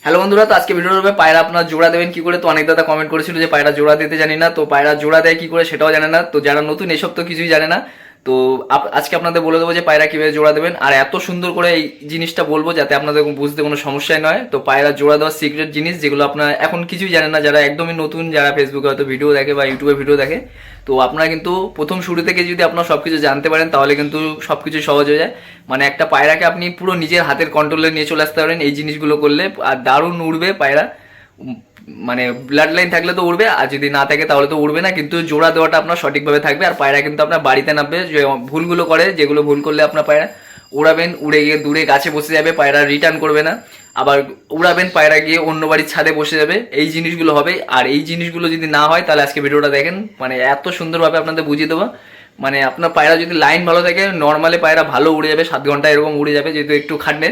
Hello বন্ধুরা, তো আজকে ভিডিওর হবে পায়রা আপনার জোড়া দেবেন কি করে। তো অনেক দাদা কমেন্ট করেছিল যে পায়রা জোড়া দিতে জানি না, তো পায়রা জোড়া দেয় কি করে সেটাও জানে না। তো যারা নতুন এসব তো কিছুই জানে না। তো আজকে আপনাদের বলে দেবো যে পায়রা কিভাবে জোড়া দেবেন, আর এত সুন্দর করে এই জিনিসটা বলবো যাতে আপনাদের বুঝতে কোনো সমস্যাই নয়। তো পায়রা জোড়া দেওয়ার সিক্রেট জিনিস যেগুলো আপনারা এখন কিছুই জানেন না, যারা একদমই নতুন, যারা ফেসবুকে হয়তো ভিডিও দেখে বা ইউটিউবে ভিডিও দেখে, তো আপনারা কিন্তু প্রথম শুরু থেকে যদি আপনারা সবকিছু জানতে পারেন তাহলে কিন্তু সবকিছু সহজ হয়ে যায়। মানে একটা পায়রাকে আপনি পুরো নিজের হাতের কন্ট্রোলে নিয়ে চলে আসতে পারেন এই জিনিসগুলো করলে, আর দারুণ উড়বে পায়রা। মানে ব্লাড লাইন থাকলে তো উড়বে, আর যদি না থাকে তাহলে তো উড়বে না, কিন্তু জোড়া দেওয়াটা আপনার সঠিকভাবে থাকবে। আর পায়রা কিন্তু আপনার বাড়িতে নামবে, যে ভুলগুলো করে, যেগুলো ভুল করলে আপনার পায়রা উড়াবেন, উড়ে গিয়ে দূরে গাছে বসে যাবে, পায়রা রিটার্ন করবে না। আবার উড়াবেন, পায়রা গিয়ে অন্য বাড়ির ছাদে বসে যাবে, এই জিনিসগুলো হবে। আর এই জিনিসগুলো যদি না হয় তাহলে আজকে ভিডিওটা দেখেন, মানে এত সুন্দরভাবে আপনাদের বুঝিয়ে দেবো। মানে আপনার পায়রা যদি লাইন ভালো থাকে, নর্মালি পায়রা ভালো উড়ে যাবে, 7 ঘন্টা এরকম উড়ে যাবে, যেহেতু একটু খাটনে।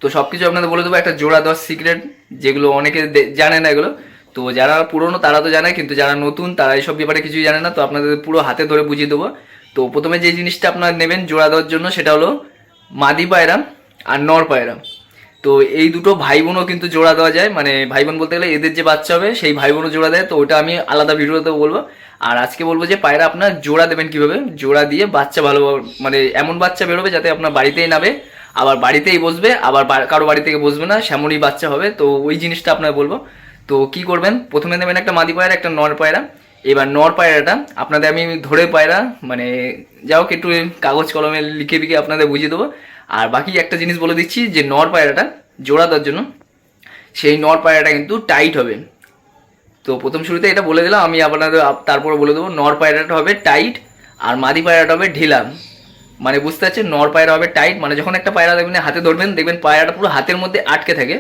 তো সব কিছু আপনাদের বলে দেবো, একটা জোড়া দেওয়ার সিক্রেট যেগুলো অনেকে জানে না এগুলো। তো যারা পুরনো তারা তো জানে, কিন্তু যারা নতুন তারা এইসব ব্যাপারে কিছুই জানে না। তো আপনাদের পুরো হাতে ধরে বুঝিয়ে দেবো। তো প্রথমে যে জিনিসটা আপনারা নেবেন জোড়া দেওয়ার জন্য সেটা হলো মাদি পায়রা আর নর পায়রা। তো এই দুটো ভাই বোনও কিন্তু জোড়া দেওয়া যায়, মানে ভাই বোন বলতে গেলে এদের যে বাচ্চা হবে সেই ভাই বোনও জোড়া দেয়। তো ওটা আমি আলাদা ভিডিওতে বলবো। আর আজকে বলবো যে পায়রা আপনার জোড়া দেবেন কিভাবে, জোড়া দিয়ে বাচ্চা ভালো, মানে এমন বাচ্চা বেরোবে যাতে আপনার বাড়িতেই নাবে, আবার বাড়িতেই বসবে, আবার কারো বাড়ি থেকে বসবে না, সেমনই বাচ্চা হবে। তো ওই জিনিসটা আপনার বলবো। তো কি করবেন, প্রথমে নেবেন একটা মাদি পায়রা, একটা নর পায়রা। এবার নর পায়রাটা আপনাদের আমি ধরে পায়রা, মানে যা হোক একটু কাগজ কলমে লিখে লিখে আপনাদের বুঝিয়ে দেবো। আর বাকি একটা জিনিস বলে দিচ্ছি, যে নর পায়রাটা জোড়া দেওয়ার জন্য সেই নর পায়রাটা কিন্তু টাইট হবে। তো প্রথম শুরুতে এটা বলে দিলাম আমি, আপনাদের তারপরে বলে দেবো। নর পায়রাটা হবে টাইট আর মাদি পায়রাটা হবে ঢিলা। মানে বুঝতে পারছেন, নর পায়রা হবে টাইট, মানে যখন একটা পায়রা দেখবেন হাতে ধরবেন, দেখবেন পায়রাটা পুরো হাতের মধ্যে আটকে থাকে।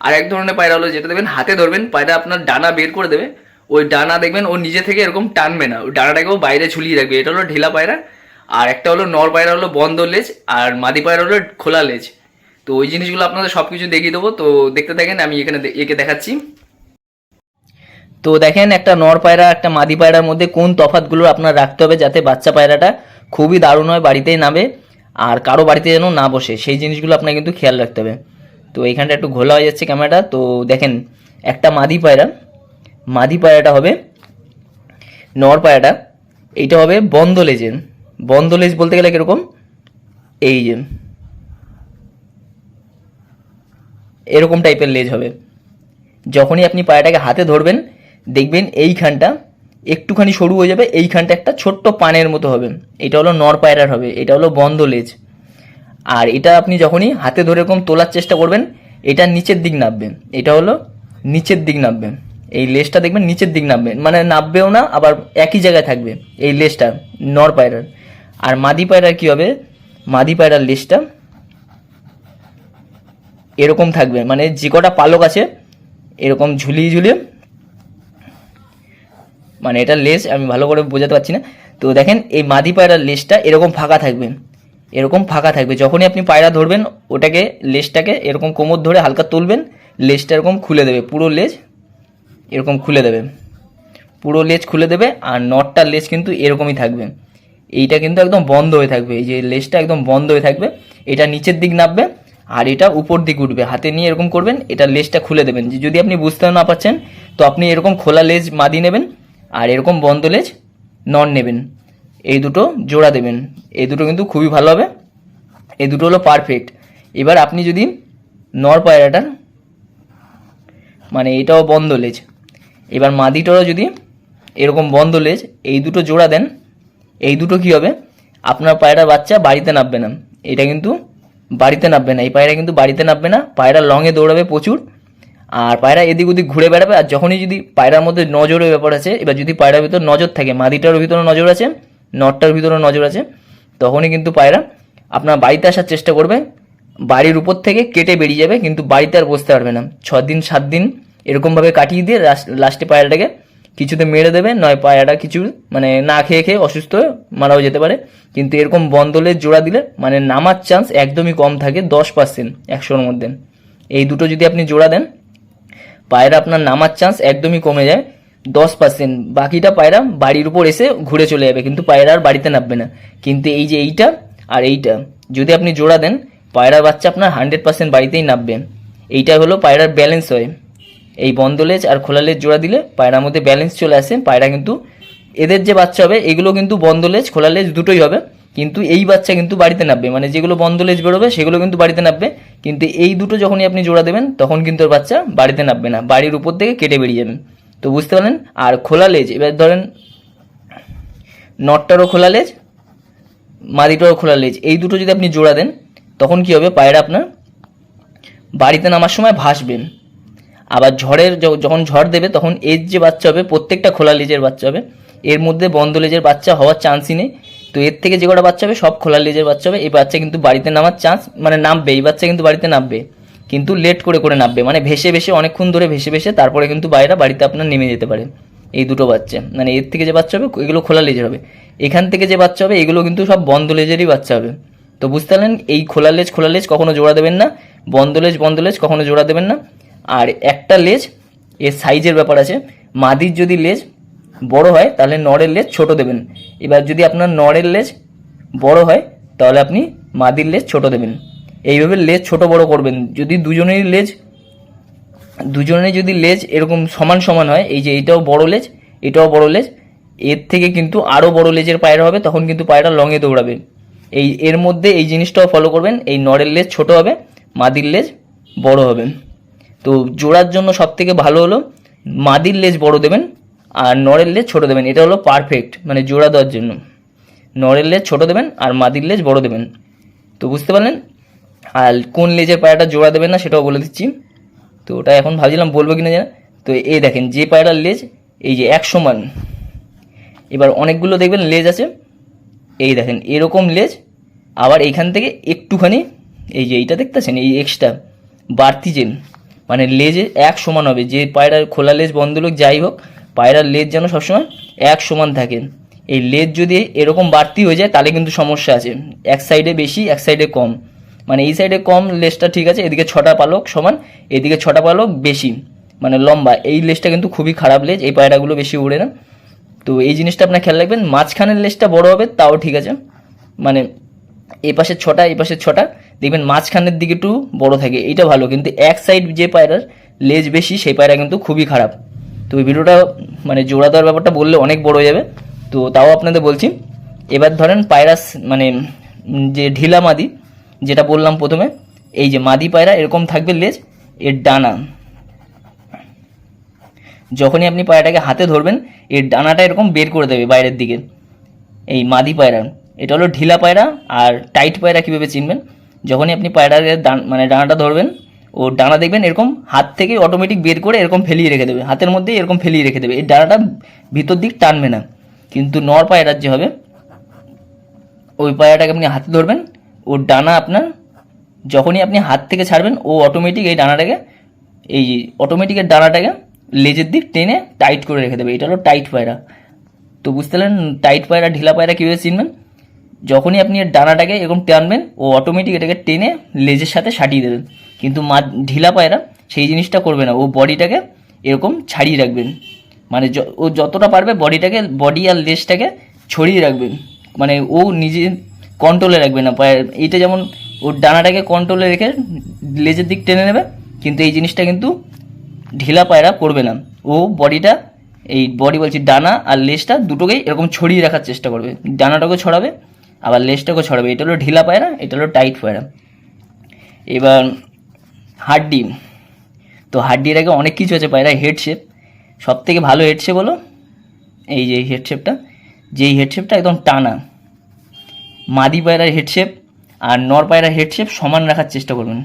আর এক ধরনের পায়রা হলো যেটা দেখবেন হাতে ধরবেন, পায়রা আপনার ডানা বের করে দেবে, ওই ডানা দেখবেন ও নিজে থেকে এরকম টানবে না, ওই ডানাটাকেও বাইরে ঝুলিয়ে রাখবে, এটা হলো ঢিলা পায়রা। আর একটা হলো নর পায়রা হলো বন্ধ লেজ, আর মাদি পায়রা হলো খোলা লেজ। তো ওই জিনিসগুলো আপনাদের সব কিছু দেখিয়ে দেবো। তো দেখতে থাকেন, আমি এখানে একে দেখাচ্ছি। তো দেখেন, একটা নর পায়রা একটা মাদি পায়রার মধ্যে কোন তফাৎগুলো আপনার রাখতে হবে যাতে বাচ্চা পায়রাটা খুবই দারুণ হয়, বাড়িতেই নামে, আর কারো বাড়িতে যেন না বসে, সেই জিনিসগুলো আপনার কিন্তু খেয়াল রাখতে হবে। তো এইখানটা একটু ঘোলা হয়ে যাচ্ছে ক্যামেরাটা। তো দেখেন, একটা মাদি পায়রা, মাদি পায়রাটা হবে, নর পায়রাটা এইটা হবে বন্ধ লেজের। বন্ধ লেজ বলতে গেলে কিরকম, এই যে এরকম টাইপের লেজ হবে। যখনই আপনি পায়রাটাকে হাতে ধরবেন দেখবেন এইখানটা একটুখানি সরু হয়ে যাবে, এইখানটা একটা ছোট্ট পানের মতো হবে, এটা হলো নর পায়রার হবে, এটা হলো বন্ধ লেজ। আর এটা আপনি যখনই হাতে ধরে এরকম তোলার চেষ্টা করবেন এটা নিচের দিক নামবে, এটা হলো নিচের দিক নামবে, এই লেজটা দেখবেন নিচের দিক নামবে, মানে নামবেও না আবার একই জায়গায় থাকবে এই লেজটা নর পায়রার। আর মাদি পায়রার কি হবে, মাদি পায়রার লেজটা এরকম থাকবে, মানে যে কটা পালক আছে এরকম ঝুলিয়ে ঝুলিয়ে, মানে এটা লেজ আমি ভালো করে বোঝাতে পারছি না। তো দেখেন এই মাদি পায়রার লেজটা এরকম ফাঁকা থাকবে, এরকম ফাঁকা থাকবে। যখনই আপনি পায়রা ধরবেন ওটাকে লেজটাকে এরকম কোমর ধরে হালকা তুলবেন, লেজটা এরকম খুলে দেবে, পুরো লেজ এরকম খুলে দেবে, পুরো লেজ খুলে দেবে। আর নটটার লেজ কিন্তু এরকমই থাকবে, এইটা কিন্তু একদম বন্ধ হয়ে থাকবে, এই যে লেজটা একদম বন্ধ হয়ে থাকবে, এটা নিচের দিক নামবে আর এটা উপর দিক উঠবে। হাতে নিয়ে এরকম করবেন, এটা লেজটা খুলে দেবেন। যদি আপনি বুঝতে না পারছেন তো আপনি এরকম খোলা লেজ মাদি নেবেন আর এরকম বন্ধ লেজ নন নেবেন, এই দুটো জোড়া দেবেন। এই দুটো কিন্তু খুবই ভালো হবে, এই দুটো হলো পারফেক্ট। এবার আপনি যদি নর পায়রাটার, মানে এটাও বন্ধ লেজ, এবার মাদিটারও যদি এরকম বন্ধ লেজ, এই দুটো জোড়া দেন, এই দুটো কি হবে, আপনার পায়রার বাচ্চা বাড়িতে নামবে না, এটা কিন্তু বাড়িতে নামবে না, এই পায়রা কিন্তু বাড়িতে নামবে না, পায়রা লংয়ে দৌড়াবে প্রচুর, আর পায়রা এদিক ওদিক ঘুরে বেড়াবে। আর যখনই যদি পায়রার মধ্যে নজরের ব্যাপার আছে, এবার যদি পায়রার ভিতর নজর থাকে, মাদিটার ভিতরে নজর আছে, নটটার ভিতরে নজর আছে, তখনই কিন্তু পায়রা আপনার বাড়িতে আসার চেষ্টা করবে, বাড়ির উপর থেকে কেটে বেরিয়ে যাবে, কিন্তু বাড়িতে আর বসতে পারবে না। 6 দিন 7 দিন এরকমভাবে কাটিয়ে দিয়ে লাস্টে পায়রাটাকে কিছুতে মেরে দেবে, নয় পায়রাটা কিছু মানে না খেয়ে খেয়ে অসুস্থ হয়ে মারাও যেতে পারে। কিন্তু এরকম বন্ধলের জোড়া দিলে মানে নামার চান্স একদমই কম থাকে, 10% 100-র মধ্যে। এই দুটো যদি আপনি জোড়া দেন পায়রা আপনার নামার চান্স একদমই কমে যায় 10%, বাকিটা পায়রা বাড়ির উপর এসে ঘুরে চলে যাবে, কিন্তু পায়রা আর বাড়িতে নামবে না। কিন্তু এই যে এইটা আর এইটা যদি আপনি জোড়া দেন, পায়রার বাচ্চা আপনার 100% বাড়িতেই নামবে। এইটা হলো পায়রার ব্যালেন্স হয়। এই বন্ধ লেজ আর খোলা লেজ জোড়া দিলে পায়রার মধ্যে ব্যালেন্স চলে আসে। পায়রা কিন্তু এদের যে বাচ্চা হবে এগুলো কিন্তু বন্ধ লেজ খোলা লেজ দুটোই হবে, কিন্তু এই বাচ্চা কিন্তু বাড়িতে নামবে, মানে যেগুলো বন্ধ লেজ বেরোবে সেগুলো কিন্তু বাড়িতে নামবে, কিন্তু এই দুটো যখনই আপনি জোড়া দেবেন তখন কিন্তু ওর বাচ্চা বাড়িতে নামবে না, বাড়ির উপর থেকে কেটে বেরিয়ে যাবেন। তো বুঝতে পারলেন। আর খোলা লেজ, এবার ধরেন নটটারও খোলা লেজ মাদিটারও খোলা লেজ, এই দুটো যদি আপনি জোড়া দেন তখন কি হবে, পায়রা আপনার বাড়িতে নামার সময় ভাসবেন। আবার যখন ঝড় দেবে তখন এর যে বাচ্চা হবে প্রত্যেকটা খোলা লেজের বাচ্চা হবে, এর মধ্যে বন্ধ লেজের বাচ্চা হওয়ার চান্সই নেই। তো এর থেকে যে কটা বাচ্চা হবে সব খোলা লেজের বাচ্চা হবে। এই বাচ্চা কিন্তু বাড়িতে নামার চান্স, মানে নামবে, এই বাচ্চা কিন্তু বাড়িতে নামবে, কিন্তু লেট করে করে নামবে, মানে ভেসে ভেসে অনেকক্ষণ ধরে ভেসে ভেসে তারপরে কিন্তু বাড়িতে আপনার নেমে যেতে পারে। এই দুটো বাচ্চা, মানে এর থেকে যে বাচ্চা হবে এগুলো খোলা লেজের হবে, এখান থেকে যে বাচ্চা হবে এগুলো কিন্তু সব বন্ধ লেজেরই বাচ্চা হবে। তো বুঝতে পারলেন, এই খোলা লেজ কখনো জোড়া দেবেন না, বন্ধ লেজ কখনো জোড়া দেবেন না। আর একটা লেজ এর সাইজের ব্যাপার আছে, মাদির যদি লেজ বড় হয় তাহলে নরের লেজ ছোট দেবেন। এবার যদি আপনার নরের লেজ বড় হয় তাহলে আপনি মাদির লেজ ছোট দেবেন। এইভাবে লেজ ছোট বড় করবেন। যদি দুজনেরই যদি লেজ এরকম সমান সমান হয়, এই যে এইটাও বড় লেজ এটাও বড় লেজ, এর থেকে কিন্তু আরও বড় লেজের পায়রা হবে, তখন কিন্তু পায়রা লংয়ে দৌড়াবে। এর মধ্যে এই জিনিসটাও ফলো করবেন, এই নরের লেজ ছোট হবে, মাদির লেজ বড় হবে। তো জোড়ার জন্য সব থেকে ভালো হলো মাদির লেজ বড় দেবেন আর নরের লেজ ছোট দেবেন, এটা হলো পারফেক্ট, মানে জোড়া দেওয়ার জন্য নরের লেজ ছোট দেবেন আর মাদির লেজ বড় দেবেন। তো বুঝতে পারলেন। আর কোন লেজের পায়রাটা জোড়া দেবেন না সেটাও বলে দিচ্ছি। তো ওটা এখন ভাবছিলাম বলবো কিনা জানা। তো এই দেখেন যে পায়রার লেজ এই যে এক সমান, এবার অনেকগুলো দেখবেন লেজ আছে, এই দেখেন এরকম লেজ, আবার এইখান থেকে একটুখানি এই যে এইটা দেখতেছেন এই এক্সট্রা বাড়তি যে, মানে লেজে এক সমান হবে। যে পায়রার খোলা লেজ বন্ধ লোক যাই হোক, পায়রার লেজ যেন সবসময় এক সমান থাকে। এই লেজ যদি এরকম বাড়তি হয়ে যায় তাহলে কিন্তু সমস্যা আছে, এক সাইডে বেশি এক সাইডে কম, মানে এই সাইডে কম লেজটা ঠিক আছে, এদিকে 6টা পালক সমান, এদিকে 6টা পালক বেশি মানে লম্বা, এই লেজটা কিন্তু খুবই খারাপ লেজ, এই পায়রাগুলো বেশি উড়ে না। তো এই জিনিসটা আপনার খেয়াল রাখবেন। মাঝখানের লেজটা বড় হবে তাও ঠিক আছে, মানে এ পাশে 6টা এই পাশে 6টা, দেখবেন মাঝখানের দিকে একটু বড় থাকে, এটা ভালো। কিন্তু এক সাইড যে পায়রার লেজ বেশি সেই পায়রা কিন্তু খুবই খারাপ। তো এই ভিডিওটা মানে জোড়া দেওয়ার ব্যাপারটা বললে অনেক বড় হয়ে যাবে, তো তাও আপনাদের বলছি। এবার ধরেন পায়রা মানে যে ঢিলা মাদি যেটা বললাম প্রথমে, এই যে মাদি পায়রা এরকম থাকবে লেজ, এর ডানা যখনই আপনি পায়রাটাকে হাতে ধরবেন এর ডানাটা এরকম বের করে দেবে বাইরের দিকে। এই মাদি পায়রা, এটা হলো ঢিলা পায়রা। আর টাইট পায়রা কীভাবে চিনবেন, যখনই আপনি পায়রাকে মানে ডানাটা ধরবেন ও ডানা দেখবেন এরকম হাত থেকে অটোমেটিক বের করে এরকম ফেলিয়ে রেখে দেবে, হাতের মধ্যে এরকম ফেলিয়ে রেখে দেবে, এই ডানাটা ভিতর দিক টানবে না। কিন্তু নর পায়রার যে হবে, ওই পায়রাটাকে আপনি হাতে ধরবেন, ওর ডানা আপনার যখনই আপনি হাত থেকে ছাড়বেন ও অটোমেটিক এই ডানাটাকে এই অটোমেটিকের ডানাটাকে লেজের দিক টেনে টাইট করে রেখে দেবে, এটা হলো টাইট পায়রা। তো বুঝতে পারলেন টাইট পায়রা ঢিলা পায়রা কীভাবে চিনবেন, যখনই আপনি এর ডানাটাকে এরকম টানবেন ও অটোমেটিক এটাকে টেনে লেজের সাথে সাটিয়ে দেবেন। কিন্তু ঢিলা পায়রা সেই জিনিসটা করবে না, ও বডিটাকে এরকম ছাড়িয়ে রাখবেন, মানে ও যতটা পারবে বডি আর লেজটাকে ছড়িয়ে রাখবেন, মানে ও নিজে কন্ট্রোলে রাখবে না পায়ের। এইটা যেমন ওর ডানাটাকে কন্ট্রোলে রেখে লেজের দিক টেনে নেবে, কিন্তু এই জিনিসটা কিন্তু ঢিলা পায়রা করবে না। ও বডিটা এই ডানা আর লেজটা দুটোকেই এরকম ছড়িয়ে রাখার চেষ্টা করবে, ডানাটাকেও ছড়াবে আবার লেজটাকেও ছড়াবে। এটা হলো ঢিলা পায়রা, এটা হলো টাইট পায়রা। এবার হাড্ডি, তো হাড্ডির আগে অনেক কিছু আছে পায়রা। হেড শেপ, সব থেকে ভালো হেড শেপ হলো এই যে হেড শেপটা, যেই হেড শেপটা একদম টানা। মাদি পায়রার হেড শেপ আর নর পায়রার হেড শেপ সমান রাখার চেষ্টা করবেন,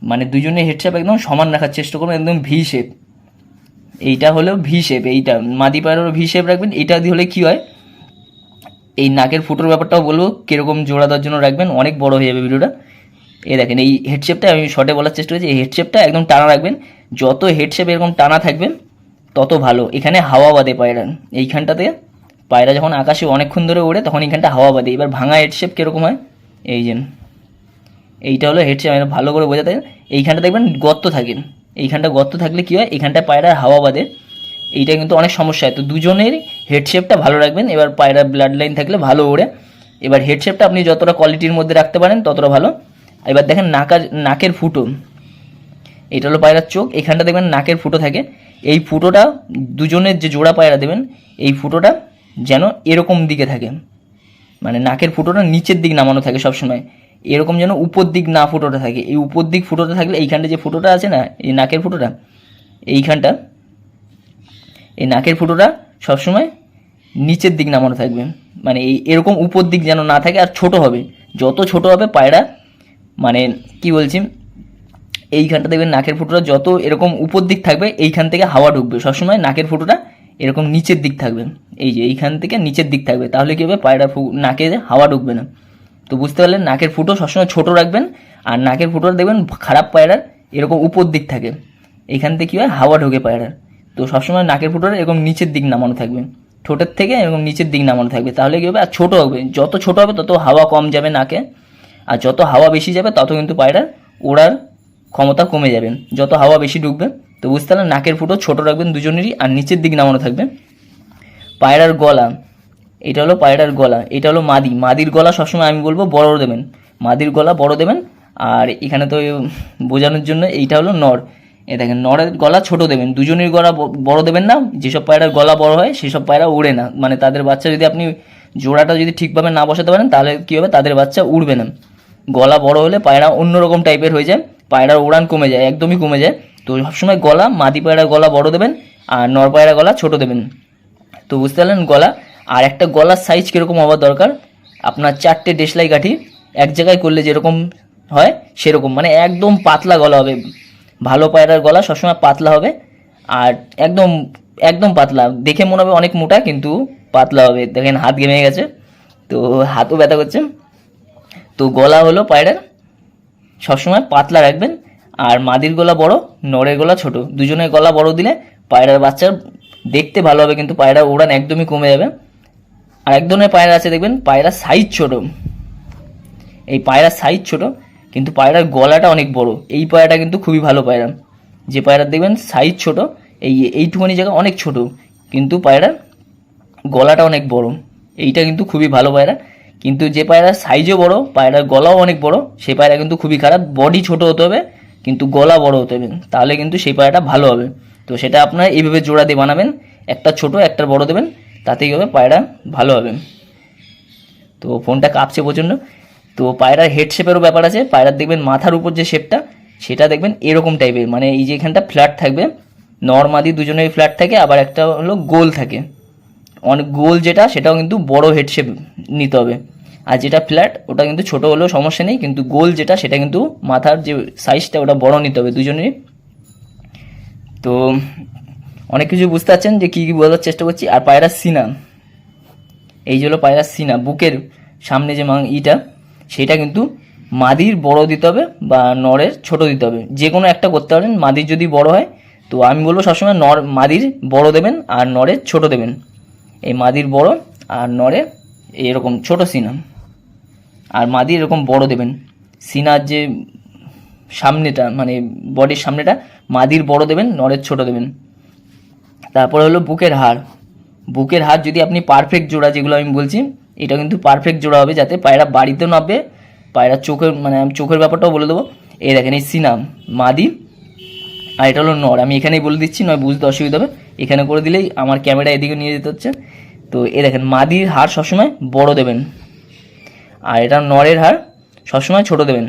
মানে দুজনের হেড শেপ একদম সমান রাখার চেষ্টা করবেন, একদম ভি শেপ। এইটা হলো ভি শেপ, এইটা মাদি পায়রারও ভি শেপ রাখবেন। এইটা দিয়ে হলে কী হয়, এই নাকের ফুটোর ব্যাপারটাও বলবো কীরকম জোড়া দেওয়ার জন্য রাখবেন, অনেক বড় হয়ে যাবে ভিডিওটা। এই দেখেন এই হেডশেপটা আমি শর্টে বলার চেষ্টা করছি, এই হেডশেপটা একদম টানা রাখবেন। যত হেডশেপ এরকম টানা থাকবে তত ভালো। এখানে হাওয়া বাঁধে পায়রা, এইখানটাতে পায়রা যখন আকাশে অনেকক্ষণ ধরে ওড়ে তখন এইখানটা হাওয়া বাঁধে। এবার ভাঙা হেডশেপ কীরকম হয়, এই যে এইটা হলো হেডশেপ, ভালো করে বোঝাতে। এইখানটা দেখবেন গর্ত থাকে, এইখানটা গর্ত থাকলে কী হয়, এইখানটা পায়রার হাওয়া বাঁধে, এইটা কিন্তু অনেক সমস্যা হয়। তো দুজনের হেডশেপটা ভালো রাখবেন। এবার পায়রা ব্লাড লাইন থাকলে ভালো ওড়ে। এবার হেডশেপটা আপনি যতটা কোয়ালিটির মধ্যে রাখতে পারেন ততটা ভালো। এবার দেখেন নাকের ফুটো, এটা হলো পায়রার চোখ। এখানটা দেখবেন নাকের ফুটো থাকে। এই ফুটোটা দুজনের যে জোড়া পায়রা দেবেন এই ফুটোটা যেন এরকম দিকে থাকে, মানে নাকের ফুটোটা নিচের দিক নামানো থাকে সবসময়, এরকম যেন উপর দিক না ফুটোটা থাকে। এই উপর দিক ফুটোটা থাকলে এইখানটা যে ফুটোটা আছে না, এই নাকের ফুটোটা, এইখানটা এই নাকের ফুটোটা সবসময় নিচের দিক নামানো থাকবে, মানে এই এরকম উপর দিক যেন না থাকে। আর ছোট হবে, যত ছোট হবে পায়রা, মানে কি বলছি, এইখানটা দেখবেন নাকের ফুটোটা যত এরকম উপর দিক থাকবে এইখান থেকে হাওয়া ঢুকবে। সবসময় নাকের ফুটোটা এরকম নিচের দিক থাকবে, এই যে এইখান থেকে নিচের দিক থাকবে, তাহলে কী হবে পায়রা নাকে হাওয়া ঢুকবে না। তো বুঝতে পারলেন, নাকের ফুটো সবসময় ছোট রাখবেন। আর নাকের ফুটোটা দেখবেন খারাপ পায়রার এরকম উপর দিক থাকে, এইখান থেকে কী হয় হাওয়া ঢোকে পায়রার। তো সবসময় নাকের ফুটোটা এরকম নিচের দিক নামানো থাকবে, ঠোঁটের থেকে এরকম নিচের দিক নামানো থাকবে, তাহলে কী হবে আর ছোটো হবে। যত ছোটো হবে তত হাওয়া কম যাবে নাকে, আর যত হাওয়া বেশি যাবে তত কিন্তু পায়রার ওড়ার ক্ষমতা কমে যাবে, যত হাওয়া বেশি ঢুকবে। তো বুঝতে পারলেন, নাকের ফুটো ছোট রাখবেন দুজনেরই, আর নিচের দিক নামানো থাকবে। পায়রার গলা, এটা হলো পায়রার গলা, এটা হলো মাদি। মাদির গলা সবসময় আমি বলবো বড় দেবেন, মাদির গলা বড় দেবেন। আর এখানে তো বোঝানোর জন্য এইটা হলো নর, এ দেখেন নরের গলা ছোট দেবেন, দুজনের গলা বড় দেবেন না। যেসব পায়রার গলা বড় হয় সেসব পায়রা উড়ে না, মানে তাদের বাচ্চা যদি আপনি জোড়াটা যদি ঠিকভাবে না বসাতে পারেন তাহলে কী হবে, তাদের বাচ্চা উড়বে না। গলা বড় হলে পায়রা অন্যরকম টাইপের হয়ে যায়, পায়রার উড়ান কমে যায়, একদমই কমে যায়। তো সবসময় গলা, মাদি পায়রার গলা বড় দেবেন আর নর পায়রা গলা ছোট দেবেন। তো বুঝতে পারলেন গলা। আর একটা গলার সাইজ কীরকম হওয়ার দরকার, আপনার 4টে দেশলাই কাঠি এক জায়গায় করলে যেরকম হয় সেরকম, মানে একদম পাতলা গলা হবে। ভালো পায়রার গলা সবসময় পাতলা হবে, আর একদম একদম পাতলা, দেখে মনে হবে অনেক মোটা কিন্তু পাতলা হবে। দেখেন হাত ঘেমে গেছে, তো হাতও ব্যথা করছে। তো গলা হলো পায়রার সবসময় পাতলা রাখবেন। আর মাদির গলা বড়, নরের গলা ছোট, দুজনের গলা বড় দিলে পায়রার বাচ্চার দেখতে ভালো হবে, কিন্তু পায়রার উড়ান একদমই কমে যাবে। আর এক ধরনের পায়রা আছে দেখবেন পায়রার সাইজ ছোট, এই পায়রার সাইজ ছোট কিন্তু পায়রার গলাটা অনেক বড়, এই পায়রাটা কিন্তু খুবই ভালো পায়রা। যে পায়রা দেখবেন সাইজ ছোট, এইটুকুনি জায়গা অনেক ছোট কিন্তু পায়রার গলাটা অনেক বড়, এইটা কিন্তু খুবই ভালো পায়রা। কিন্তু যে পায়রার সাইজও বড়, পায়রার গলাও অনেক বড়, সেই পায়রা কিন্তু খুবই খারাপ। বডি ছোট হতে হবে কিন্তু গলা বড় হতে হবে, তাহলে কিন্তু সেই পায়রাটা ভালো হবে। তো সেটা আপনারা এইভাবে জোড়া দিয়ে বানাবেন, একটা ছোট একটা বড় দেবেন, তাতেই হবে পায়রা ভালো হবে। তো ফোনটা কাঁপছে প্রচণ্ড। তো পায়রার হেড শেপেরও ব্যাপার আছে, পায়রার দেখবেন মাথার উপর যে শেপটা সেটা দেখবেন এরকম টাইপের, মানে এই যে এখানটা ফ্ল্যাট থাকবে, নরমাদি দুজনেই ফ্ল্যাট থাকে, আবার একটা হলো গোল থাকে, অনেক গোল যেটা সেটাও কিন্তু বড় হেড শেপ নিতে হবে। আর যেটা ফ্ল্যাট ওটা কিন্তু ছোট হলেও সমস্যা নেই, কিন্তু গোল যেটা সেটা কিন্তু মাথার যে সাইজটা ওটা বড় নিতে হবে দুজনেরই। তো অনেক কিছু বুঝতে পারছেন যে কী কী বোঝার চেষ্টা করছি। আর পায়রার সিনা, এই যে হলো পায়রার সিনা, বুকের সামনে যে ইটা সেটা কিন্তু মাদির বড় দিতে হবে বা নরের ছোট দিতে হবে, যে কোনো একটা করতে পারেন। মাদির যদি বড় হয় তো আমি বলবো সবসময় মাদির বড় দেবেন আর নরের ছোট দেবেন। এই মাদির বড় আর নরের এরকম ছোট সিনা, আর মাদি এরকম বড় দেবেন। সিনার যে সামনেটা মানে বডির সামনেটা মাদির বড় দেবেন, নরের ছোট দেবেন। তারপরে হলো বুকের হাড়, বুকের হাড় যদি আপনি পারফেক্ট জোড়া যেগুলো আমি বলছি এটা কিন্তু পারফেক্ট জোড়া হবে, যাতে পায়রা বাড়িতেও নামবে, পায়রা চোখের মানে আমি চোখের ব্যাপারটাও বলে দেবো। এই দেখেন এই সিনা মাদি আর এটা হলো নর, আমি এখানেই বলে দিচ্ছি, নয় বুঝতে অসুবিধা হবে, এখানে করে দিলেই আমার ক্যামেরা এদিকে নিয়ে যেতে হচ্ছে। তো এ দেখেন মাদির হাড় সবসময় বড় দেবেন, আর এটা নরের হাড় সবসময় ছোট দেবেন।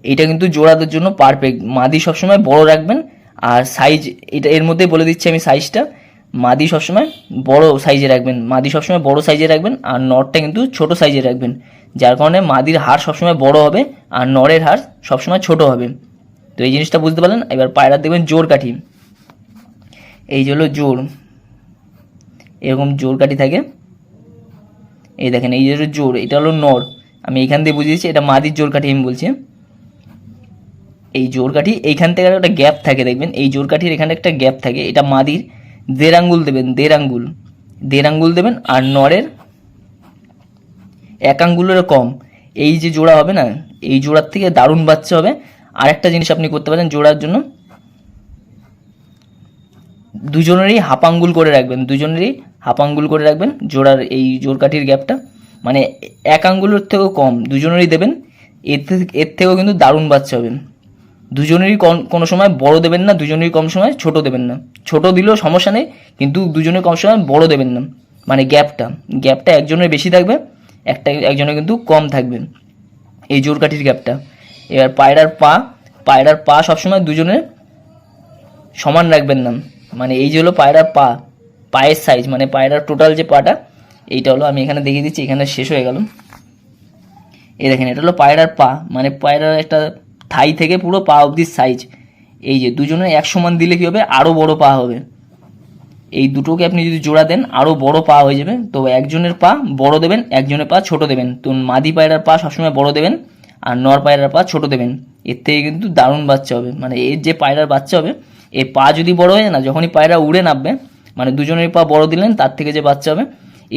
এইটা কিন্তু জোড়াদের জন্য পারফেক্ট। মাদি সবসময় বড় রাখবেন, আর সাইজ এটা এর মধ্যেই বলে দিচ্ছি আমি সাইজটা, মাদি সবসময় বড় সাইজে রাখবেন, মাদি সবসময় বড় সাইজে রাখবেন, আর নরটা কিন্তু ছোট সাইজে রাখবেন, যার কারণে মাদির হাড় সবসময় বড় হবে আর নরের হাড় সবসময় ছোট হবে। তো এই জিনিসটা বুঝতে পারলেন। এবার পায়রা দেখবেন জোর কাঠি, এই যে হলো জোর, এরকম জোর কাঠি থাকে, এই দেখেন এই যে জোর, এটা হলো নর, আমি এইখান দিয়ে বুঝিয়েছি এটা মাদির জোর কাঠি আমি বলছি। এই জোর কাঠি এইখান থেকে একটা গ্যাপ থাকে দেখবেন, এই জোর কাঠির এখানে একটা গ্যাপ থাকে, এটা মাদির 1.5 আঙ্গুল দেবেন, 1.5 আঙ্গুল দেবেন, আর নরের 1 আঙ্গুলেরও কম। এই যে জোড়া হবে না, এই জোড়ার থেকে দারুণ বাচ্চা হবে। আর একটা জিনিস আপনি করতে পারেন জোড়ার জন্য, দুজনেরই হাফ আঙ্গুল করে রাখবেন, দুজনেরই হাফ আঙ্গুল করে রাখবেন জোড়ার এই জোর কাঠির গ্যাপটা, মানে 1 আঙ্গুলের থেকেও কম দুজনেরই দেবেন, এর থেকেও কিন্তু দারুণ বাচ্চা হবে। দুজনেরই কোনো সময় বড় দেবেন না, দুজনেরই কম সময় ছোট দেবেন না। ছোট দিলেও সমস্যা নেই, কিন্তু দুজনের কম সময় বড় দেবেন না। মানে গ্যাপটা একজনের বেশি থাকবে, একজনের কিন্তু কম থাকবে, এই জোর কাঠির গ্যাপটা। এবার পায়রার পা সবসময় দুজনের সমান রাখবেন না। মানে এই যে হলো পায়রার পায়ের সাইজ, মানে পায়রার টোটাল যে পাটা, এইটা হলো, আমি এখানে দেখিয়ে দিচ্ছি, এখানে শেষ হয়ে গেল। এই দেখেন, এটা হলো পায়রার পা, মানে পায়রার একটা থাই থেকে পুরো পা অবধি সাইজ। এই যে দুজনের এক সমান দিলে কী হবে, আরও বড় পা হবে। এই দুটোকে আপনি যদি জোড়া দেন আরও বড় পা হয়ে যাবে। তো একজনের পা বড় দেবেন, একজনের পা ছোট দেবেন। তো মাদি পায়রার পা সবসময় বড় দেবেন আর নর পায়রার পা ছোট দেবেন। এর থেকে কিন্তু দারুণ বাচ্চা হবে। মানে এর যে পায়রার বাচ্চা হবে, এর পা যদি বড় হয় না, যখনই পায়রা উড়ে নামবে, মানে দুজনের পা বড় দিলেন, তার থেকে যে বাচ্চা হবে,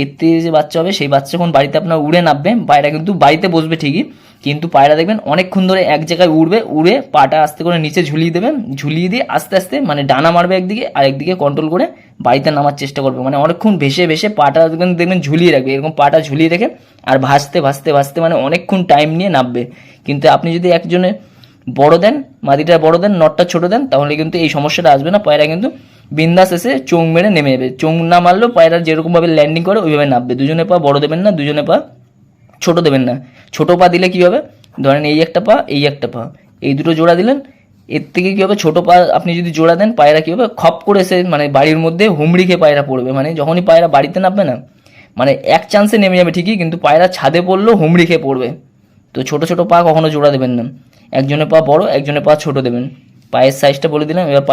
এর থেকে যে বাচ্চা হবে, সেই বাচ্চা যখন বাড়িতে আপনার উড়ে নামবে, পায়রা কিন্তু বাড়িতে বসবে ঠিকই, কিন্তু পায়রা দেখবেন অনেকক্ষণ ধরে এক জায়গায় উড়ে পাটা আস্তে করে নিচে ঝুলিয়ে দেবেন, ঝুলিয়ে দিয়ে আস্তে আস্তে মানে ডানা মারবে একদিকে, আর একদিকে কন্ট্রোল করে বাড়িতে নামার চেষ্টা করবে। মানে অনেকক্ষণ ভেসে পাটা দেখবেন ঝুলিয়ে রাখবে, এরকম পাটা ঝুলিয়ে রেখে আর ভাসতে মানে অনেকক্ষণ টাইম নিয়ে নামবে। কিন্তু আপনি যদি একজনে বড় দেন, মাদিটা বড় দেন, নটটা ছোট দেন, তাহলে কিন্তু এই সমস্যাটা আসবে না। পায়রা কিন্তু বিন্দাস এসে চোং মেরে নেমে যাবে। চোং না মারলেও পায়রা যেরকমভাবে ল্যান্ডিং করে ওইভাবে নামবে। দুজনের পা বড় দেবেন না, দুজনের পা ছোট দেবেন না। ছোট পা দিলে কী হবে, ধরেন এই একটা পা, এই দুটো জোড়া দিলেন, এর থেকে কী হবে, ছোটো পা আপনি যদি জোড়া দেন, পায়রা কী হবে, খপ করে এসে মানে বাড়ির মধ্যে হুমড়ি খেয়ে পায়রা পড়বে। মানে যখনই পায়রা বাড়িতে নামবে না, মানে এক চান্সে নেমে যাবে ঠিকই, কিন্তু পায়রা ছাদে পড়লেও হুমড়ি খেয়ে পড়বে। তো ছোট পা কখনো জোড়া দেবেন না, একজনের পা বড়, একজনের পা ছোট দেবেন। পায়ের সাইজটা বলে দিলাম। এবার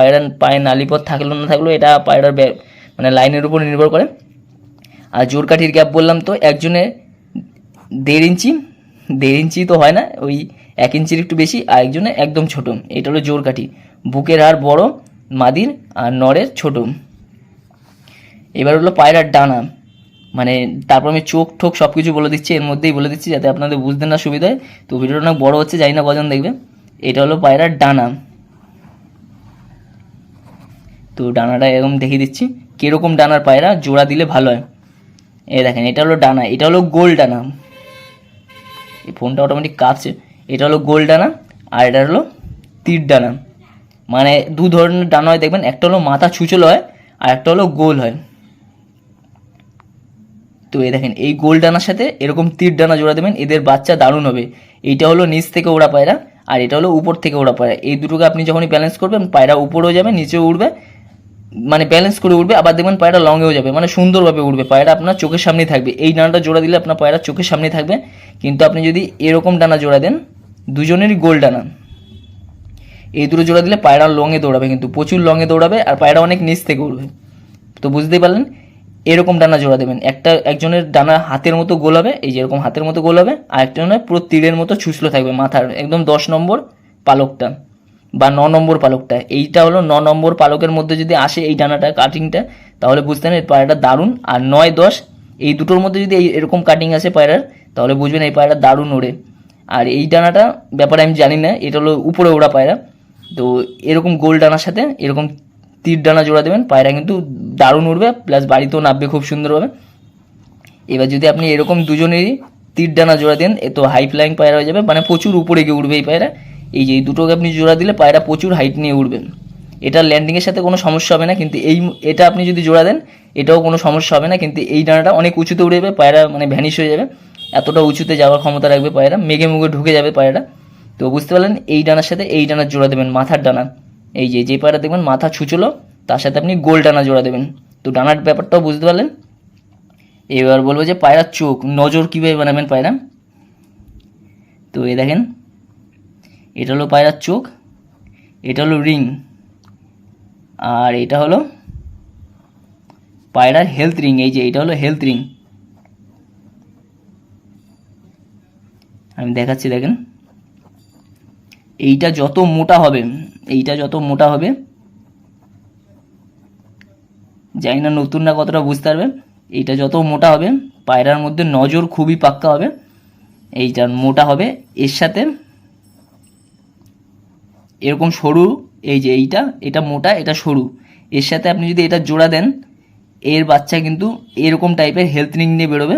পায়ে নালিপথ থাকলো না থাকলো, এটা পায়রার মানে লাইনের উপর নির্ভর করে। আর জোর কাঠির গ্যাপ বললাম তো, একজনে 1.5 ইঞ্চি তো হয় না, ওই 1 ইঞ্চির একটু বেশি, আর একজনে একদম ছোট। এটা হলো জোর কাঠি। বুকের হাড় বড় মাদির আর নরের ছোট। এবার হলো পায়রার ডানা, মানে তারপর আমি চোখ ঠোক সব কিছু বলে দিচ্ছি, এর মধ্যেই বলে দিচ্ছি যাতে আপনাদের বুঝতে না সুবিধা হয়। তো ভিডিওটা অনেক বড় হচ্ছে, জানি না কজন দেখবে। এটা হলো পায়রার ডানা। তো ডানাটা এরকম দেখিয়ে দিচ্ছি, কীরকম ডানার পায়রা জোড়া দিলে ভালো হয়। এই দেখেন, এটা হলো ডানা, এটা হলো গোল ডানা। এই ফোনটা অটোমেটিক কাঁপছে। এটা হলো গোল ডানা আর এটা হলো তীর ডানা। মানে দু ধরনের ডানা হয় দেখবেন, একটা হলো মাথা ছুচলো হয় আর একটা হলো গোল হয়। তো এই দেখেন, এই গোল ডানার সাথে এরকম তীর ডানা জোড়া দেবেন, এদের বাচ্চা দারুণ হবে। এইটা হলো নিচ থেকে ওড়া পায়রা আর এটা হলো উপর থেকে ওড়া পায়রা। এই দুটোকে আপনি যখনই ব্যালেন্স করবেন, পায়রা উপরেও যাবে নিচেও উঠবে, মানে ব্যালেন্স করে উঠবে। আবার দেখবেন পায়রা লংয়েও যাবে, মানে সুন্দরভাবে উঠবে। পায়রা আপনার চোখের সামনেই থাকবে। এই ডানাটা জোড়া দিলে আপনার পায়রা চোখের সামনেই থাকবে। কিন্তু আপনি যদি এরকম ডানা জোড়া দেন, দুজনেরই গোল ডানা, এই দুটো জোড়া দিলে পায়রা লংয়ে দৌড়াবে, কিন্তু প্রচুর লংয়ে দৌড়াবে আর পায়রা অনেক নিচ থেকে উঠবে। তো বুঝতেই পারলেন, এরকম ডানা জোড়া দেবেন। একজনের ডানা হাতের মতো গোল হবে, এই যে এরকম হাতের মতো গোল হবে, আর একটা নয় পুরো তীরের মতো ছুঁচলো থাকবে মাথার একদম 10 নম্বর পালকটা বা 9 নম্বর পালকটা। এইটা হলো 9 নম্বর পালকের মধ্যে যদি আসে এই ডানাটা, কাটিংটা, তাহলে বুঝতেন এই পায়রাটা দারুণ। আর 9, 10 এই দুটোর মধ্যে যদি এরকম কাটিং আসে পায়রার, তাহলে বুঝবেন এই পায়রা দারুণ ওড়ে। আর এই ডানাটা ব্যাপারে আমি জানি না, এটা হলো উপরে ওড়া পায়রা। তো এরকম গোল ডানার সাথে এরকম তীর ডানা জোড়া দেবেন, পায়রা কিন্তু দারুণ উঠবে, প্লাস বাড়িতেও নামবে খুব সুন্দরভাবে। এবার যদি আপনি এরকম দুজনেরই তীর ডানা জোড়া দেন, এ তো হাই ফ্লাইং পায়রা হয়ে যাবে, মানে প্রচুর উপরে গিয়ে উঠবে এই পায়রা। এই যে এই দুটোকে আপনি জোড়া দিলে পায়রা প্রচুর হাইট নিয়ে উঠবেন। এটা ল্যান্ডিংয়ের সাথে কোনো সমস্যা হবে না, কিন্তু এটা আপনি যদি জোড়া দেন, এটাও কোনো সমস্যা হবে না। কিন্তু এই ডানাটা অনেক উঁচুতে উড়ে যাবে, পায়রা মানে ভ্যানিশ হয়ে যাবে, এতটা উঁচুতে যাওয়ার ক্ষমতা রাখবে পায়রা, মেঘে মুখে ঢুকে যাবে পায়রা। তো বুঝতে পারলেন, এই ডানার সাথে এই ডানার জোড়া দেবেন, মাথার ডানা। এই যে পায়রা দেখবেন মাথা ছুচলো, তার সাথে আপনি গোল ডানা জোড়া দেবেন। তো ডানার ব্যাপারটাও বুঝতে পারলেন। এবার বলবো যে পায়রার চোখ, নজর কীভাবে বানাবেন পায়রা। তো এই দেখেন, এটা হলো পায়রার চোখ, এটা হলো রিং, আর এটা হলো পায়রার হেলথ রিং। এই যে এটা হলো হেলথ রিং, আমি দেখাচ্ছি দেখেন। এইটা যত মোটা হবে, জানি না নতুন না কতটা বুঝতে পারবে, এইটা যত মোটা হবে পায়রার মধ্যে নজর খুবই পাক্কা হবে। এইটা মোটা হবে, এর সাথে এরকম সরু, এই যে এটা মোটা, এটা সরু, এর সাথে আপনি যদি এটা জোড়া দেন, এর বাচ্চা কিন্তু এরকম টাইপের হেলথ রিং নিয়ে বেরোবে।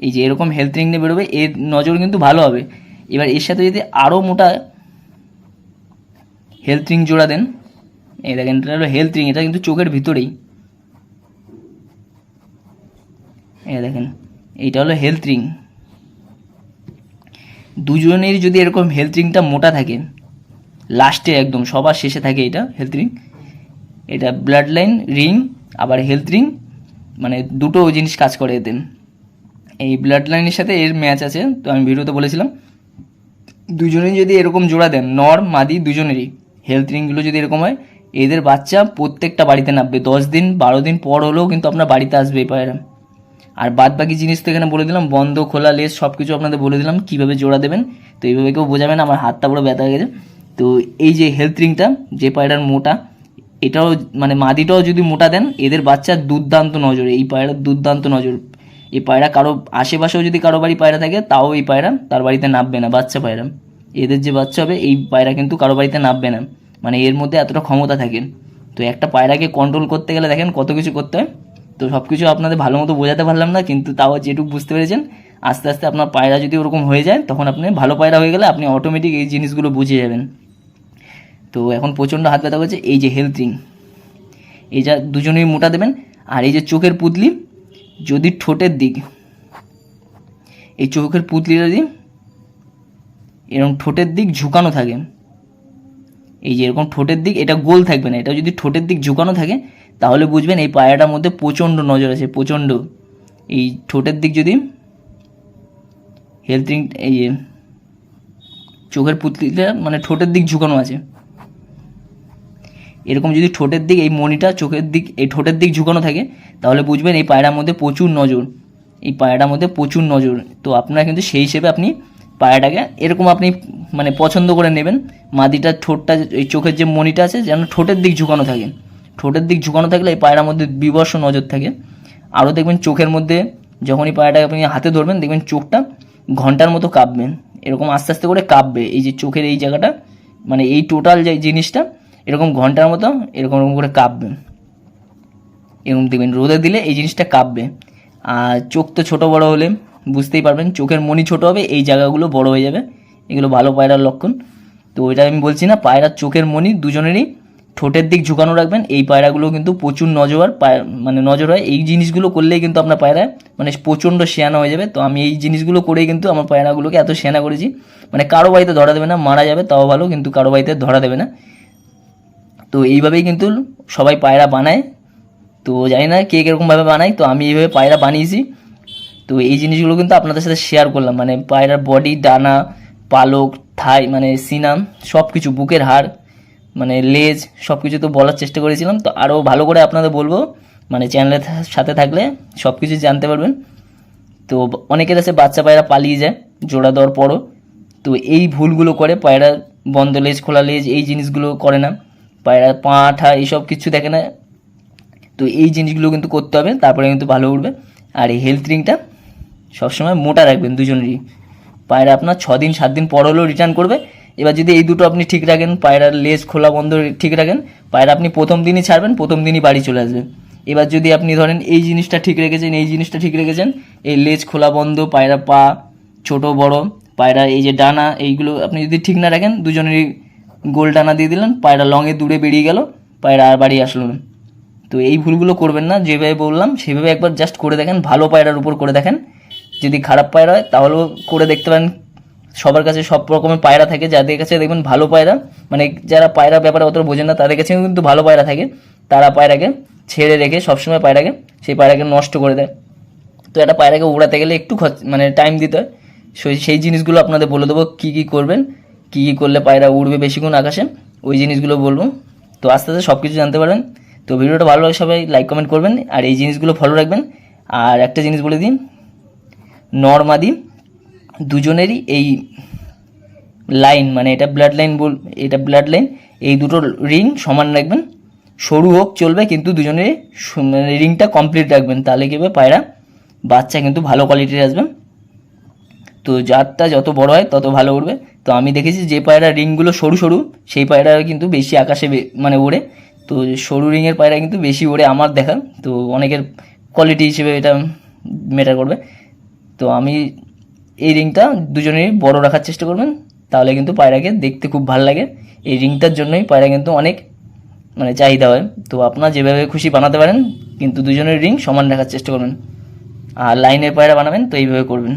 এই যে এরকম হেলথ রিং নিয়ে বেরোবে, এর নজর কিন্তু ভালো হবে। এবার এর সাথে যদি আরও মোটা হেলথ রিং জোড়া দেন, এই দেখেন এটা হলো হেলথ রিং, এটা কিন্তু চোখের ভিতরেই, এই দেখেন এইটা হলো হেলথ রিং। দুজনেরই যদি এরকম হেলথ রিংটা মোটা থাকে, লাস্টে একদম সবার শেষে থাকে এটা হেলথ রিং, এটা ব্লাড লাইন রিং আবার হেলথ রিং, মানে দুটো জিনিস কাজ করে এতে। এই ব্লাড লাইনের সাথে এর ম্যাচ আছে, তো আমি ভিডিওতে বলেছিলাম। দুজনেই যদি এরকম জোড়া দেন, নর মাদি দুজনেরই হেলথ রিংগুলো যদি এরকম হয়, এদের বাচ্চা প্রত্যেকটা বাড়িতে নামবে, 10 দিন 12 দিন পর হলেও কিন্তু আপনার বাড়িতে আসবে এই পায়রা। আর বাদ বাকি জিনিস তো এখানে বলে দিলাম, বন্ধ খোলা লেস সব কিছু আপনাদের বলে দিলাম কীভাবে জোড়া দেবেন। তো এইভাবে কেউ বোঝাবেন, আমার হাতটা পুরো ব্যথা হয়ে গেছে। তো এই যে হেলথ রিংটা যে পায়রার মোটা, এটাও মানে মাদিটাও যদি মোটা দেন, এদের বাচ্চার দুর্দান্ত নজর, এই পায়রার দুর্দান্ত নজর। এই পায়রা কারো আশেপাশেও যদি কারো বাড়ি পায়রা থাকে, তাও এই পায়রা তার বাড়িতে নামবে না, বাচ্চা পায়রা। এদের যে বাচ্চা হবে এই পায়রা কিন্তু কারো বাড়িতে নামবে না, মানে এর মধ্যে এতটা ক্ষমতা থাকে। তো একটা পায়রাকে কন্ট্রোল করতে গেলে দেখেন কত কিছু করতে হয়। তো সব কিছু আপনাদের ভালো মতো বোঝাতে পারলাম না, কিন্তু তাও যেটুকু বুঝতে পেরেছেন, আস্তে আস্তে আপনার পায়রা যদি ওরকম হয়ে যায়, তখন আপনি ভালো পায়রা হয়ে গেলে আপনি অটোমেটিক এই জিনিসগুলো বুঝে যাবেন। তো এখন প্রচণ্ড হাত ব্যথা করছে। এই যে হেলথ রিং, এই যা দুজনেই মোটা দেবেন। আর এই যে চোখের পুতলি, যদি ঠোঁটের দিক, এই চোখের পুতলিটা যদি এরকম ঠোঁটের দিক ঝুঁকানো থাকে, এই যে এরকম ঠোঁটের দিক, এটা গোল থাকবে না, এটা যদি ঠোঁটের দিক ঝুঁকানো থাকে, তাহলে বুঝবেন এই পায়রাটার মধ্যে প্রচণ্ড নজর আছে, প্রচণ্ড। এই ঠোঁটের দিক যদি হেলথ রিং, এই যে চোখের পুতলিটা মানে ঠোঁটের দিক ঝুঁকানো আছে, এরকম যদি ঠোঁটের দিক, এই মণিটা চোখের দিক, এই ঠোঁটের দিক ঝুঁকানো থাকে, তাহলে বুঝবেন এই পায়রার মধ্যে প্রচুর নজর, এই পায়রাটার মধ্যে প্রচুর নজর। তো আপনারা কিন্তু সেই হিসেবে আপনি পায়রাটাকে এরকম আপনি মানে পছন্দ করে নেবেন। মাদিটার ঠোঁটটা, এই চোখের যে মণিটা আছে যেন ঠোঁটের দিক ঝুঁকানো থাকে, ঠোঁটের দিক ঝুঁকানো থাকলে এই পায়রার মধ্যে বিবর্ষ নজর থাকে। আরও দেখবেন চোখের মধ্যে, যখনই পায়রাটাকে আপনি হাতে ধরবেন, দেখবেন চোখটা ঘন্টার মতো কাঁপবে, এরকম আস্তে আস্তে করে কাঁপবে। এই যে চোখের এই জায়গাটা, মানে এই টোটাল যে জিনিসটা এরকম ঘন্টার মতো এরকম এরকম করে কাঁপবে, এরকম দেখবেন রোদে দিলে এই জিনিসটা কাঁপবে। আর চোখ তো ছোটো বড়ো হলে বুঝতেই পারবেন, চোখের মণি ছোটো হবে, এই জায়গাগুলো বড় হয়ে যাবে, এগুলো ভালো পায়রার লক্ষণ। তো এটা আমি বলছি না, পায়রার চোখের মণি দুজনেরই ঠোঁটের দিক ঝুঁকানো রাখবেন, এই পায়রাগুলো কিন্তু প্রচুর নজর মানে নজর হয়। এই জিনিসগুলো করলেই কিন্তু আপনার পায়রা মানে প্রচণ্ড শেয়ানা হয়ে যাবে। তো আমি এই জিনিসগুলো করেই কিন্তু আমার পায়রাগুলোকে এত শেয়ানা করেছি, মানে কারো বাড়িতে ধরা দেবে না, মারা যাবে তাও ভালো, কিন্তু কারো বাড়িতে ধরা দেবে না। তো এইভাবেই কিন্তু সবাই পায়রা বানায়। তো জানি না কে কীরকমভাবে বানায়, তো আমি এইভাবে পায়রা বানিয়েছি। তো এই জিনিসগুলো কিন্তু আপনাদের সাথে শেয়ার করলাম, মানে পায়রার বডি, ডানা, পালক, থাই মানে সিনাম, সব কিছু, বুকের হাড়, মানে লেজ, সব কিছু তো বলার চেষ্টা করেছিলাম। তো আরও ভালো করে আপনাদের বলবো, মানে চ্যানেলের সাথে থাকলে সব কিছু জানতে পারবেন। তো অনেকের আছে বাচ্চা পায়রা পালিয়ে যায় জোড়া দেওয়ার পরও, তো এই ভুলগুলো করে পায়রা, বন্ধ লেজ খোলা লেজ এই জিনিসগুলো করে না, পায়রা পা ঠা এইসব কিছু দেখে না। তো এই জিনিসগুলো কিন্তু করতে হবে, তারপরে কিন্তু ভালো উঠবে। আর এই হেলথ রিংটা সবসময় মোটা রাখবেন দুজনেরই, পায়রা আপনার 6 দিন 7 দিন পর হলেও রিটার্ন করবে। এবার যদি এই দুটো আপনি ঠিক রাখেন, পায়রার লেজ খোলা বন্ধ ঠিক রাখেন, পায়রা আপনি প্রথম দিনই ছাড়বেন, প্রথম দিনই বাড়ি চলে আসবে। এবার যদি আপনি ধরেন এই জিনিসটা ঠিক রেখেছেন, এই জিনিসটা ঠিক রেখেছেন, এই লেজ খোলা বন্ধ, পায়রা পা ছোট বড়, পায়রা এই যে ডানা, এইগুলো আপনি যদি ঠিক না রাখেন, দুজনেরই গোল ডানা দিয়ে দিলেন, পায়রা লঙে দূরে বেরিয়ে গেল, পায়রা আর বাড়ি আসলো না। তো এই ভুলগুলো করবেন না, যেভাবে বললাম সেভাবে একবার জাস্ট করে দেখেন, ভালো পায়রার উপর করে দেখেন। যদি খারাপ পায়রা হয় তাহলেও করে দেখতে পারেন। সবার কাছে সব রকমের পায়রা থাকে, যাদের কাছে দেখবেন ভালো পায়রা, মানে যারা পায়রা ব্যাপারে অত বোঝেন না, তাদের কাছেও কিন্তু ভালো পায়রা থাকে, তারা পায়রাকে ছেড়ে রেখে সবসময় পায়রাকে, সেই পায়রাকে নষ্ট করে দেয়। তো একটা পায়রাকে উড়াতে গেলে একটু মানে টাইম দিতে হয়। সেই জিনিসগুলো আপনাদের বলে দেবো, কী কী করবেন, কী কী করলে পায়রা উড়বে বেশিক্ষণ আকাশে, ওই জিনিসগুলো বলবো। তো আস্তে আস্তে সব কিছু জানতে পারবেন। তো ভিডিওটা ভালো লাগে সবাই লাইক কমেন্ট করবেন, আর এই জিনিসগুলো ফলো রাখবেন। আর একটা জিনিস বলে দিন, নর মাদি দুজনেরই এই লাইন, মানে এটা ব্লাড লাইন এটা ব্লাড লাইন, এই দুটো রিং সমান রাখবেন, সরু হোক চলবে, কিন্তু দুজনেরই রিংটা কমপ্লিট রাখবেন, তাহলে কী হবে পায়রা বাচ্চা কিন্তু ভালো কোয়ালিটির আসবে। তো জাতটা যত বড় হয় তত ভালো উড়বে। তো আমি দেখেছি যে পায়রা রিংগুলো সরু সরু, সেই পায়রা কিন্তু বেশি আকাশে মানে ওড়ে। তো সরু রিংয়ের পায়রা কিন্তু বেশি ওড়ে আমার দেখা। তো অনেকের কোয়ালিটি হিসেবে এটা ম্যাটার করবে। তো আমি এই রিংটা দুজনেরই বড় রাখার চেষ্টা করবেন, তাহলে কিন্তু পায়রাকে দেখতে খুব ভালো লাগে। এই রিংটার জন্যই পায়রা কিন্তু অনেক চাহিদা হয়। তো আপনারা যেভাবে খুশি বানাতে পারেন, কিন্তু দুজনের রিং সমান রাখার চেষ্টা করবেন। আর লাইনের পায়রা বানাবেন তো এইভাবে করবেন।